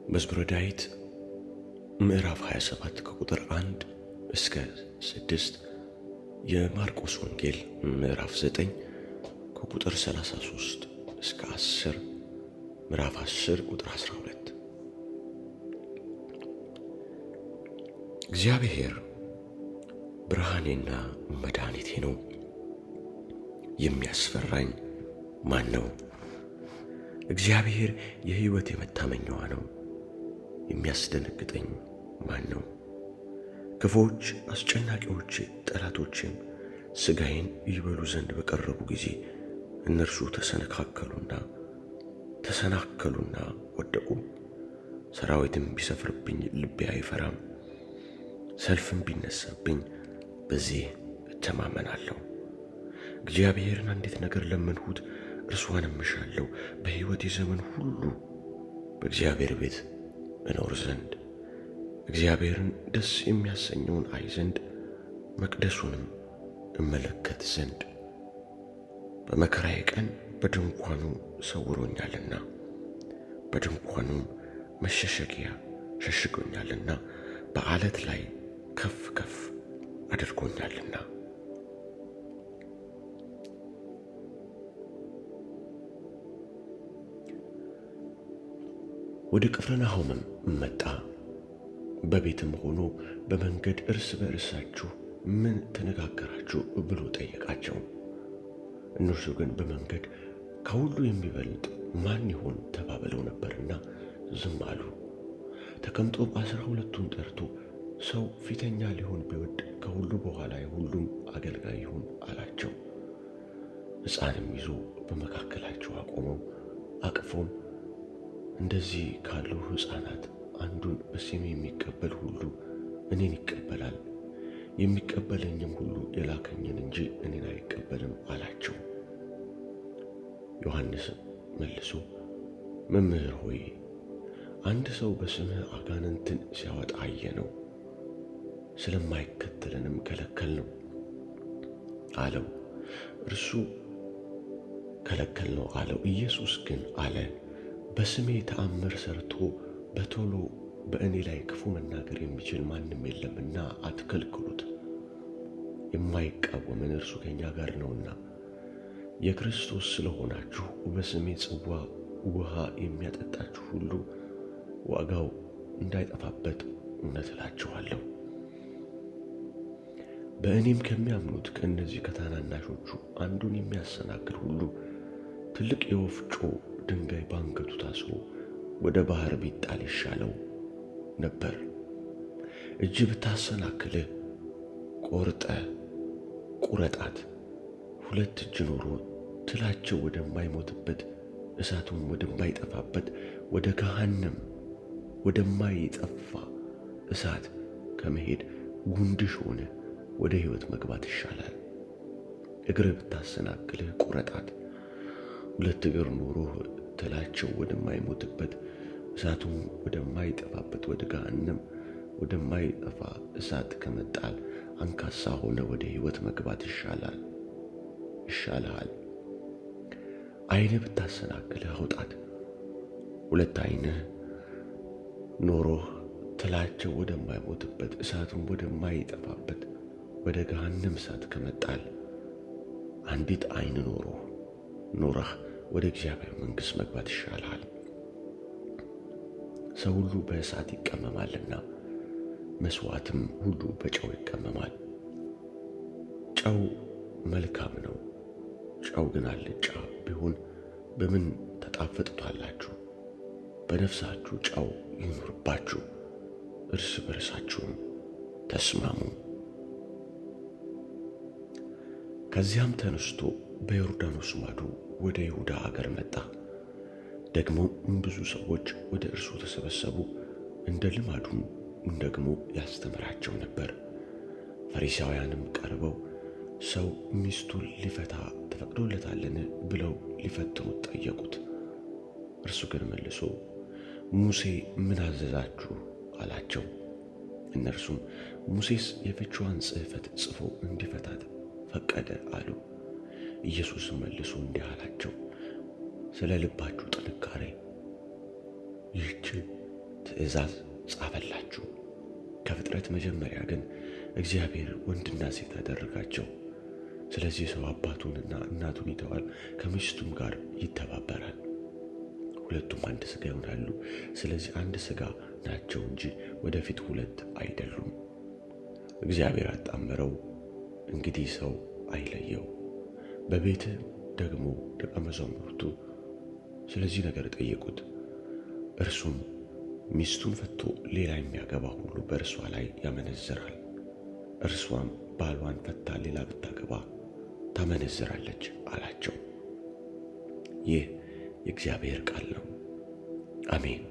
መዝሙረ ዳዊት ምዕራፍ 27 ከቁጥር 1 እስከ 6፣ የማርቆስ ወንጌል ምዕራፍ 9 ከቁጥር 33 እስከ 10፣ ምዕራፍ 10 ቁጥር 12። እግዚአብሔር ብርሃኔና መድኃኒቴ ነው፣ የሚያስፈራኝ ማን ነው? እግዚአብሔር የሕይወቴ መታመኛዋ ነው፣ የሚያስደነግጠኝ ማን ነው? ክፉዎች አስጨናቂዎች ጠላቶችም ሥጋዬን ይበሉ ዘንድ በቀረቡ ጊዜ እነርሱ ተሰናከሉና ወደቁ። ሰራዊትም ቢሰፍርብኝ ልቤ አይፈራም፣ ሰልፍም ቢነሳብኝ በዚህ እተማመናለሁ። እግዚአብሔርን አንዲት ነገር ለመንሁት፣ እርሷንም እሻለሁ፣ በሕይወቴ ዘመን ሁሉ በእግዚአብሔር ቤት እኖር ዘንድ፣ እግዚአብሔርን ደስ የሚያሰኘውን አይ ዘንድ፣ መቅደሱንም እመለከት ዘንድ። በመከራዬ ቀን በድንኳኑ ሰውሮኛልና፣ በድንኳኑም መሸሸጊያ ሸሽጎኛልና፣ በዓለት ላይ ከፍ ከፍ አድርጎኛልና። ወደ ቅፍርናሆምም መጣ። በቤትም ሆኖ በመንገድ እርስ በእርሳችሁ ምን ተነጋገራችሁ ብሎ ጠየቃቸው። እነርሱ ግን በመንገድ ከሁሉ የሚበልጥ ማን ይሆን ተባብለው ነበርና ዝም አሉ። ተቀምጦ 12ቱን ጠርቶ ሰው ፊተኛ ሊሆን ቢወድ ከሁሉ በኋላ የሁሉም አገልጋይ ይሁን አላቸው። ሕፃንም ይዞ በመካከላቸው አቆመው፣ አቅፎም እንደዚህ ካሉ ሕፃናት አንዱን በስሜ የሚቀበል ሁሉ እኔን ይቀበላል፣ የሚቀበለኝም ሁሉ የላከኝን እንጂ እኔን አይቀበልም አላቸው። ዮሐንስም መልሶ መምህር ሆይ፣ አንድ ሰው በስምህ አጋንንትን ሲያወጣ አየነው፣ ስለማይከተለንም ከለከልነው አለው። እርሱ ከለከልነው አለው። ኢየሱስ ግን አለ፣ በስሜ ተአምር ሰርቶ በቶሎ በእኔ ላይ ክፉ መናገር የሚችል ማንም የለምና አትከልክሉት። የማይቃወመን እርሱ ከእኛ ጋር ነውና። የክርስቶስ ስለሆናችሁ በስሜ ጽዋ ውሃ የሚያጠጣችሁ ሁሉ ዋጋው እንዳይጠፋበት እውነት እላችኋለሁ። በእኔም ከሚያምኑት ከእነዚህ ከታናናሾቹ አንዱን የሚያሰናክል ሁሉ ትልቅ የወፍጮ ድንጋይ በአንገቱ ታስሮ ወደ ባሕር ቢጣል ይሻለው ነበር። እጅ ብታሰናክልህ ቁረጣት። 2 እጅ ኖሮ ትላቸው ወደማይሞትበት እሳቱም ወደማይጠፋበት ወደ ገሃነም ወደማይጠፋ እሳት ከመሄድ ጉንድሽ ሆነ ወደ ሕይወት መግባት ይሻላል። እግር ብታሰናክልህ ቁረጣት። 2 እግር ኖሮህ ትላቸው ወደማይሞትበት እሳቱም ወደማይጠፋበት ወደ ገሃነም ወደማይጠፋ እሳት ከመጣል አንካሳ ሆነ ወደ ሕይወት መግባት ይሻልሃል። ዓይንህ ብታሰናክልህ አውጣት። 2 ዓይንህ ኖሮህ ትላቸው ወደማይሞትበት እሳቱም ወደማይጠፋበት ወደ ገሃነም እሳት ከመጣል አንዲት ዓይን ኖረህ ወደ እግዚአብሔር መንግሥት መግባት ይሻልሃል። ሰው ሁሉ በእሳት ይቀመማልና መሥዋዕትም ሁሉ በጨው ይቀመማል። ጨው መልካም ነው። ጨው ግን አልጫ ቢሆን በምን ታጣፍጡታላችሁ? በነፍሳችሁ ጨው ይኑርባችሁ፣ እርስ በርሳችሁም ተስማሙ። ከዚያም ተነስቶ በዮርዳኖስ ማዶ ወደ ይሁዳ አገር መጣ። ደግሞ ብዙ ሰዎች ወደ እርሱ ተሰበሰቡ። እንደ ልማዱም ደግሞ ያስተምራቸው ነበር። ፈሪሳውያንም ቀርበው ሰው ሚስቱን ሊፈታ ተፈቅዶለታልን ብለው ሊፈትኑት ጠየቁት። እርሱ ግን መልሶ ሙሴ ምን አዘዛችሁ አላቸው። እነርሱም ሙሴስ የፍችዋን ጽሕፈት ጽፎ እንዲፈታት ፈቀደ አሉ። ኢየሱስም መልሶ እንዲህ አላቸው፣ ስለ ልባችሁ ጥንካሬ ይህች ትእዛዝ ጻፈላችሁ። ከፍጥረት መጀመሪያ ግን እግዚአብሔር ወንድና ሴት አደረጋቸው። ስለዚህ ሰው አባቱንና እናቱን ይተዋል፣ ከሚስቱም ጋር ይተባበራል፣ ሁለቱም አንድ ሥጋ ይሆናሉ። ስለዚህ አንድ ሥጋ ናቸው እንጂ ወደፊት ሁለት አይደሉም። እግዚአብሔር አጣመረው፣ እንግዲህ ሰው አይለየው። በቤትህ ደግሞ ደቀ መዛሙርቱ ስለዚህ ነገር ጠየቁት። እርሱም ሚስቱን ፈቶ ሌላ የሚያገባ ሁሉ በእርሷ ላይ ያመነዝራል፣ እርሷም ባሏን ፈታ ሌላ ብታገባ ታመነዝራለች አላቸው። ይህ የእግዚአብሔር ቃል ነው። አሜን።